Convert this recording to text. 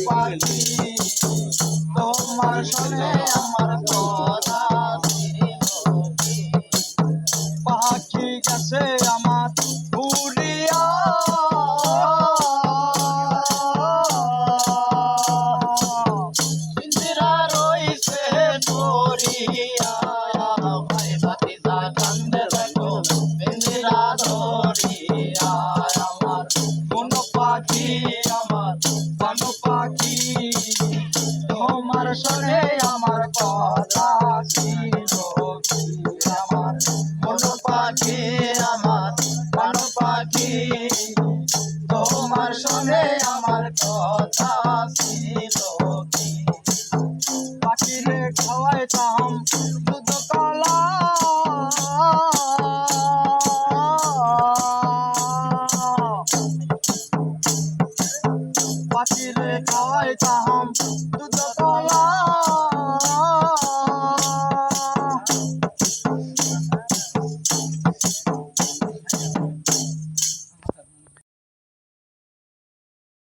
পাখি তোমার শোনে আমার কথা পাখি গেছে আমার উড়িয়া ইন্দিরা রইছে মরিয়া ভাই ভাতিজা কান্দে দেখো ইন্দিরা ধরিয়া আমার কোন পাখি আমার কোন পাখি তোমার শোনে আমার কথা ছিল আমার কোন পাখি আমার কোন পাখি তোমার শোনে আমার কথা ছিল পাখিরে খাওয়াইতাম দুধ কলা পাখিরে খাওয়াইতাম